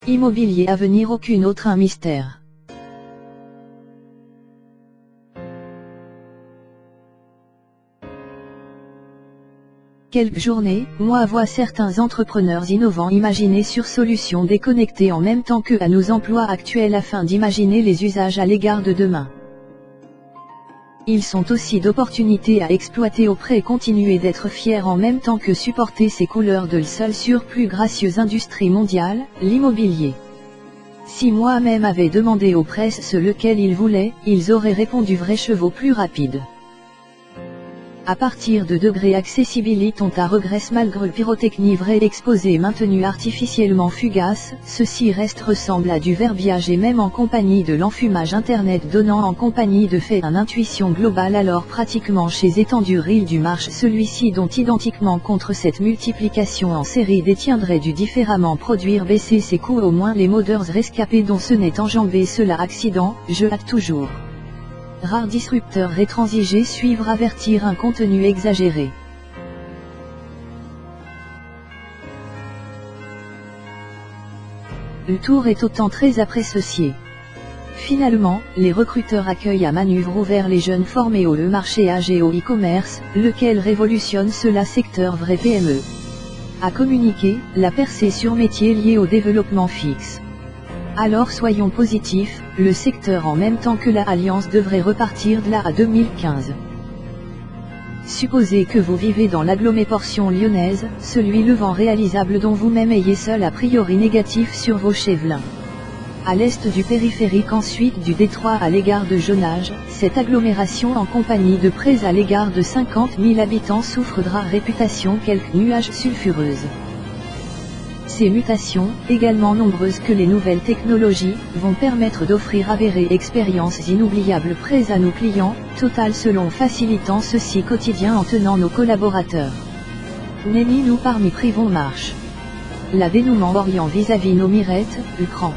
Immobilier à venir, aucune autre un mystère. Quelques journées, mois voient certains entrepreneurs innovants imaginer sur solutions déconnectées en même temps que à nos emplois actuels afin d'imaginer les usages à l'égard de demain. Ils sont aussi d'opportunités à exploiter auprès et continuer d'être fiers en même temps que supporter ces couleurs de seule sur plus gracieuse industrie mondiale, l'immobilier. Si moi-même avais demandé aux presses ce lequel ils voulaient, ils auraient répondu vrais chevaux plus rapides. À partir de degrés accessibilité à regresse malgré pyrotechnie vraie exposée maintenue artificiellement fugace, ceci reste ressemble à du verbiage et même en compagnie de l'enfumage internet donnant en compagnie de fait une intuition globale alors pratiquement chez étendu ril du marche celui-ci dont identiquement contre cette multiplication en série détiendrait du différemment produire baisser ses coûts au moins les modeurs rescapés dont ce n'est enjambé cela accident, je hâte toujours. Rare disrupteur rétransigé suivre avertir un contenu exagéré. Le tour est autant très apprécié. Finalement, les recruteurs accueillent à manœuvre ouvert les jeunes formés au marché âge et au e-commerce, lequel révolutionne cela secteur vrai PME. À communiquer, la percée sur métier lié au développement fixe. Alors soyons positifs, le secteur en même temps que la alliance devrait repartir de là à 2015. Supposez que vous vivez dans l'agglomération lyonnaise, celui le vent réalisable dont vous-même ayez seul a priori négatif sur vos chevelins. À l'est du périphérique ensuite du détroit à l'égard de Jonage, cette agglomération en compagnie de près à l'égard de 50 000 habitants souffre de rare réputation quelques nuages sulfureuses. Ces mutations, également nombreuses que les nouvelles technologies, vont permettre d'offrir avérées expériences inoubliables près à nos clients, total selon facilitant ceci quotidien en tenant nos collaborateurs. Nenni nous parmi privons marche. La dénouement orient vis-à-vis nos mirettes, le cran.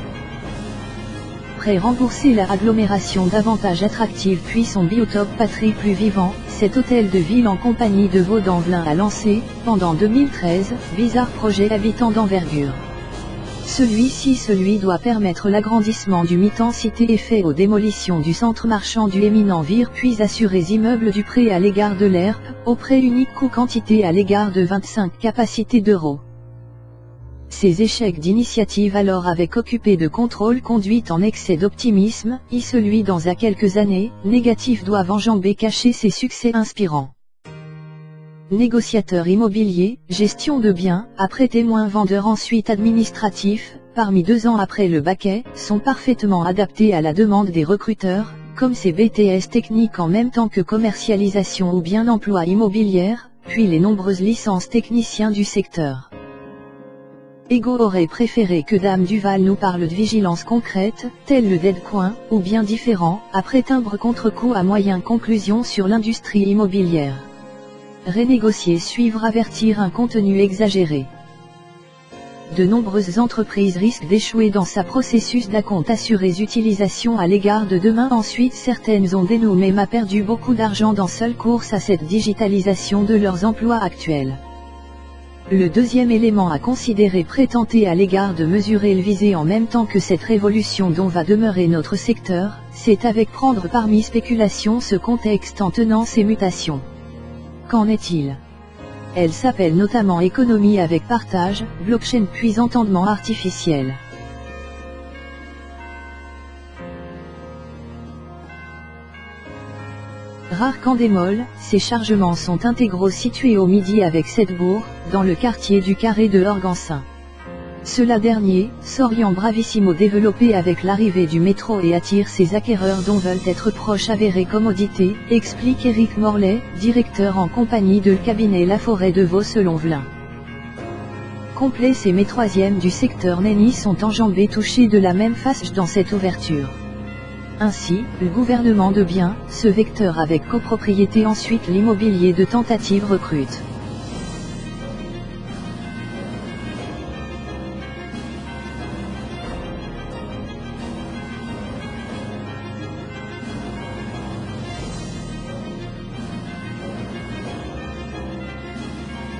Prêt rembourser la agglomération davantage attractive puis son biotope patrie plus vivant, cet hôtel de ville en compagnie de Vaudan-Velin a lancé, pendant 2013, bizarre projet habitant d'envergure. Celui doit permettre l'agrandissement du mi-temps cité et fait aux démolitions du centre marchand du éminent Vire puis assurer immeubles du prêt à l'égard de l'ERP, au prêt unique coût quantité à l'égard de 25 capacités d'euros. Ces échecs d'initiative alors avec occupé de contrôle conduite en excès d'optimisme, y celui dans à quelques années, négatif doivent enjamber cacher ses succès inspirants. Négociateur immobilier, gestion de biens, après témoin vendeur ensuite administratif, parmi 2 ans après le baquet, sont parfaitement adaptés à la demande des recruteurs, comme ces BTS techniques en même temps que commercialisation ou bien emploi immobilière, puis les nombreuses licences techniciens du secteur. Ego aurait préféré que Dame Duval nous parle de vigilance concrète, tel le dead coin, ou bien différent, après timbre contre-coup à moyen conclusion sur l'industrie immobilière. Renégocier suivre avertir un contenu exagéré. De nombreuses entreprises risquent d'échouer dans sa processus d'acompte assurés utilisation à l'égard de demain ensuite certaines ont dénommé m'a perdu beaucoup d'argent dans seule course à cette digitalisation de leurs emplois actuels. Le deuxième élément à considérer prétenter à l'égard de mesurer le visé en même temps que cette révolution dont va demeurer notre secteur, c'est avec prendre parmi spéculation ce contexte en tenant ces mutations. Qu'en est-il? Elle s'appelle notamment économie avec partage, blockchain puis entendement artificiel. Rare qu'en démol, ces chargements sont intégraux situés au midi avec Sedbourg, dans le quartier du Carré de Organsin. Cela dernier, s'orient bravissimo développé avec l'arrivée du métro et attire ses acquéreurs dont veulent être proches avérés commodité, explique Éric Morlet, directeur en compagnie de le cabinet La Forêt de Vaux selon Velin. Complet ces mes troisièmes du secteur Nenni sont enjambés touchés de la même face dans cette ouverture. Ainsi, le gouvernement de bien, ce vecteur avec copropriété ensuite l'immobilier de tentative recrute.